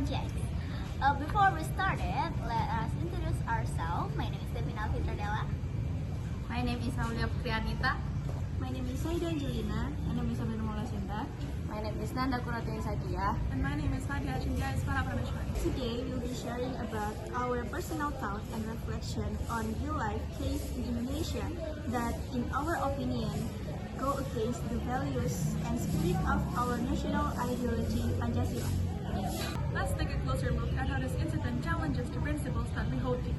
project. Before we started, let us introduce ourselves. My name is Sabrina. My name is Aulia Anita. My name is Angelina. My name is Sabrina Mawla Shinta. My name is Nanda Qurrotun Ishaqiyah. And my name is Today we'll be sharing about our personal thoughts and reflection on real life case in Indonesia that, in our opinion, go against the values and spirit of our national ideology, Pancasila. Let's take a closer look at how this incident challenges the principles that we hold dear.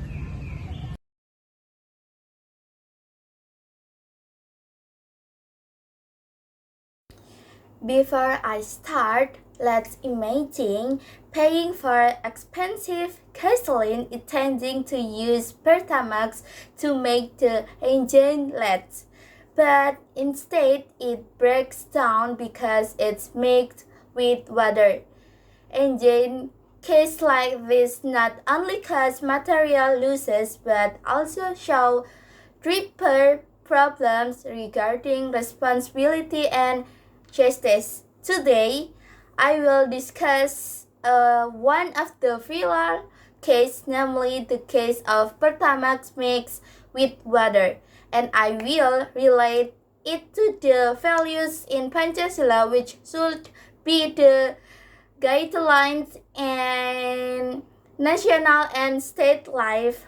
Before I start, let's imagine paying for expensive gasoline intending to use Pertamax to make the engine last. But instead it breaks down because it's mixed with water. Engine case like this not only cause material losses but also show deeper problems regarding responsibility and justice. Today, I will discuss one of the real case, namely the case of Pertamax mixed with water, and I will relate it to the values in Pancasila, which should be the guidelines in national and state life.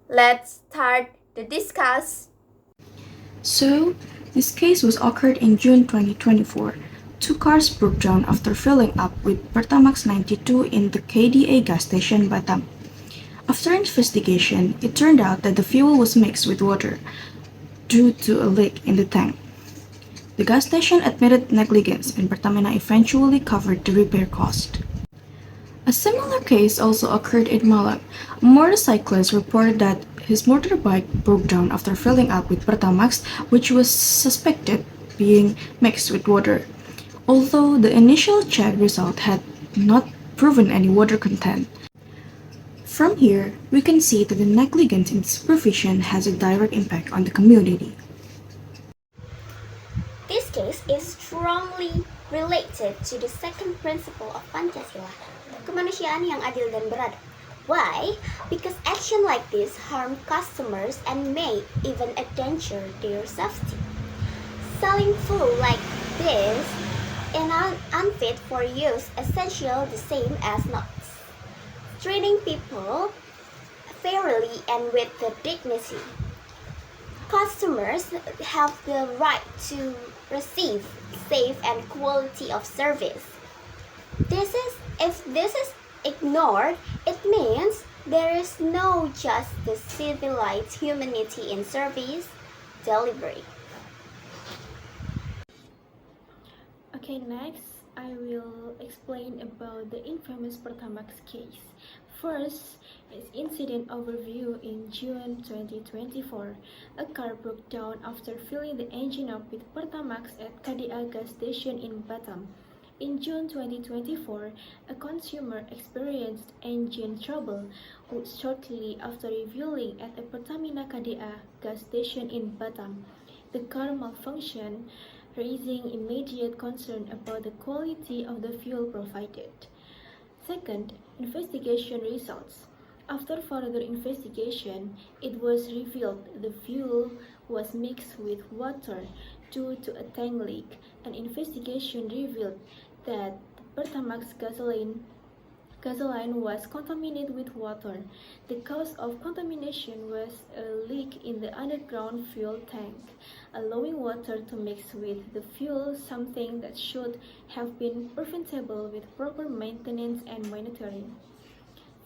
Let's start the discuss. So, this case was occurred in June 2024. Two cars broke down after filling up with Pertamax 92 in the KDA gas station Batam. After investigation, it turned out that the fuel was mixed with water due to a leak in the tank. The gas station admitted negligence and Pertamina eventually covered the repair cost. A similar case also occurred in Malang. A motorcyclist reported that his motorbike broke down after filling up with Pertamax, which was suspected being mixed with water, although the initial check result had not proven any water content. From here, we can see that the negligence in supervision has a direct impact on the community. This case is strongly related to the second principle of Pancasila, kemanusiaan yang adil dan beradab. Why? Because action like this harm customers and may even endanger their safety. Selling food like this is unfit for use, essentially the same as not treating people fairly and with the dignity. Customers have the right to receive safe and quality of service. If this is ignored, it means there is no just the civilized humanity in service delivery. Okay, next I will explain about the infamous Pertamax case. First, its incident overview. In June 2024, a car broke down after filling the engine up with Pertamax at KDA gas station in Batam. In June 2024, a consumer experienced engine trouble shortly after refueling at a Pertamina KDA gas station in Batam. The car malfunctioned, raising immediate concern about the quality of the fuel provided. Second, investigation results. After further investigation, it was revealed the fuel was mixed with water due to a tank leak. An investigation revealed that the Pertamax gasoline was contaminated with water. The cause of contamination was a leak in the underground fuel tank, allowing water to mix with the fuel, something that should have been preventable with proper maintenance and monitoring.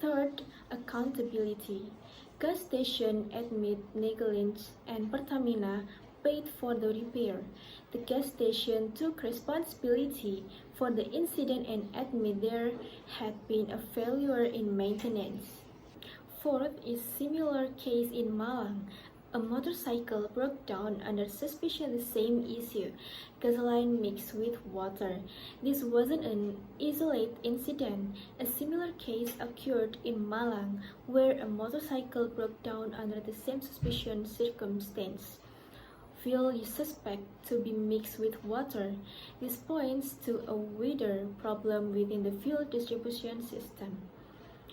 Third, accountability. Gas station admit negligence and Pertamina paid for the repair. The gas station took responsibility for the incident and admit there had been a failure in maintenance. Fourth is similar case in Malang. A motorcycle broke down under suspicion the same issue, gasoline mixed with water. This wasn't an isolated incident. A similar case occurred in Malang, where a motorcycle broke down under the same suspicion circumstance. fuel you suspect to be mixed with water. This points to a wider problem within the fuel distribution system.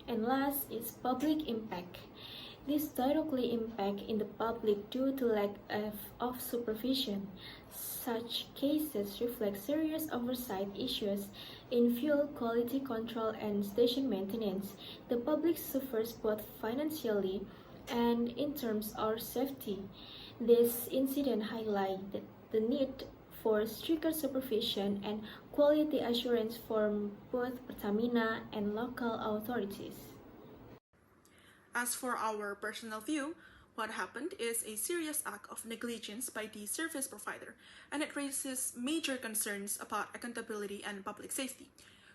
And last is public impact. This directly impact in the public due to lack of supervision. Such cases reflect serious oversight issues in fuel quality control and station maintenance. The public suffers both financially and in terms of safety. This incident highlighted the need for stricter supervision and quality assurance from both Pertamina and local authorities. As for our personal view, what happened is a serious act of negligence by the service provider, and it raises major concerns about accountability and public safety.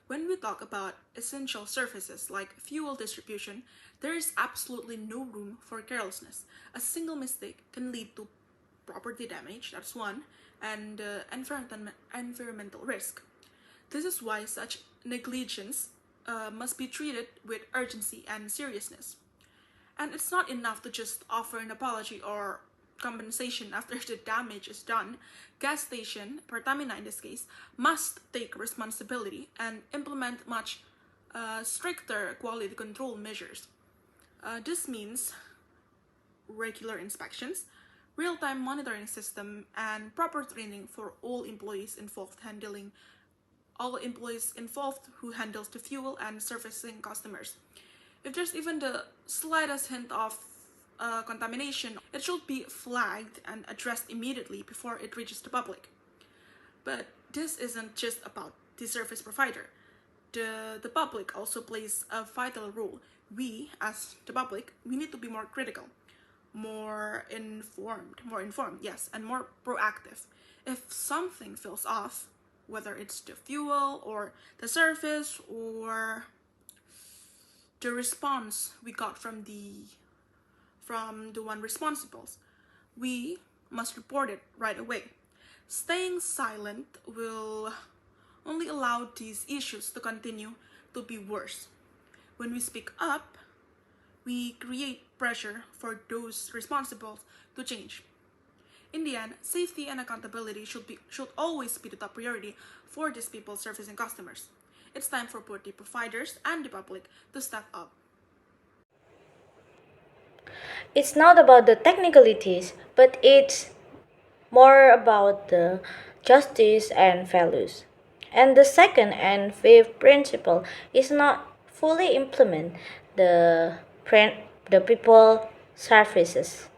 When we talk about essential services like fuel distribution, there is absolutely no room for carelessness. A single mistake can lead to property damage, that's one, and environmental risk. This is why such negligence must be treated with urgency and seriousness. And it's not enough to just offer an apology or compensation after the damage is done. Gas station, Pertamina in this case, must take responsibility and implement much stricter quality control measures. This means regular inspections, real-time monitoring system, and proper training for all employees involved who handles the fuel and servicing customers. If there's even the slightest hint of contamination, it should be flagged and addressed immediately before it reaches the public. But this isn't just about the service provider. The public also plays a vital role. We, as the public, we need to be more critical, more informed, yes, and more proactive. If something feels off, whether it's the fuel or the service or the response we got from the one responsible, we must report it right away. Staying silent will only allow these issues to continue to be worse. When we speak up, we create pressure for those responsible to change. In the end, safety and accountability should always be the top priority for these people servicing customers. It's time for both the providers and the public to step up. It's not about the technicalities, but it's more about the justice and values. And the second and fifth principle is not fully implement the the people services.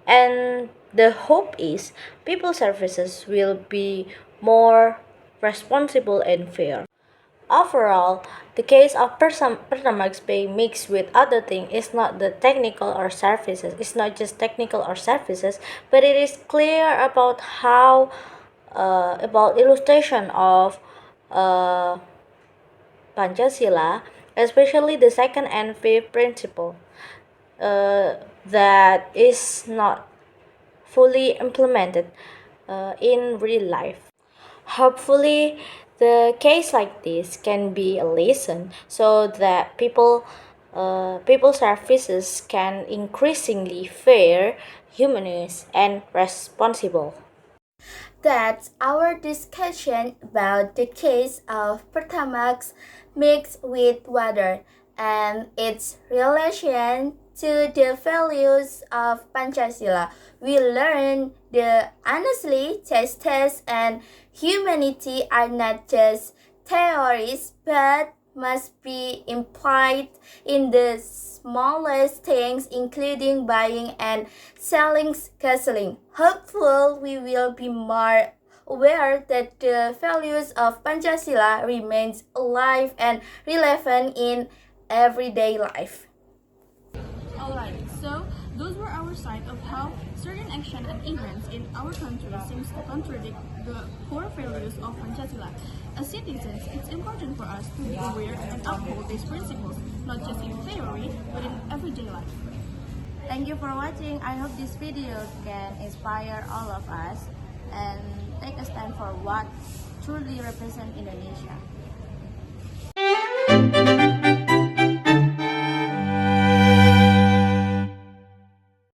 And the hope is people services will be more responsible and fair. Overall, the case of Pertamax being mixed with other things is not the technical or services. It's not just technical or services, but it is clear about how about illustration of uh, Pancasila, especially the second and fifth principle, that is not fully implemented in real life. Hopefully, the case like this can be a lesson so that people services can increasingly fair, humanist, and responsible. That's our discussion about the case of Pertamax mixed with water and its relation to the values of Pancasila. We learned the honestly, justice, and humanity are not just theories but must be implied in the smallest things, including buying and selling gasoline. Hopefully, we will be more aware that the values of Pancasila remains alive and relevant in everyday life. Alright, so those were our side of how certain action and events in our country seems to contradict the core values of Pancasila. As citizens, it's important for us to be aware and uphold these principles, not just in theory, but in everyday life. Thank you for watching. I hope this video can inspire all of us and take a stand for what truly represents Indonesia.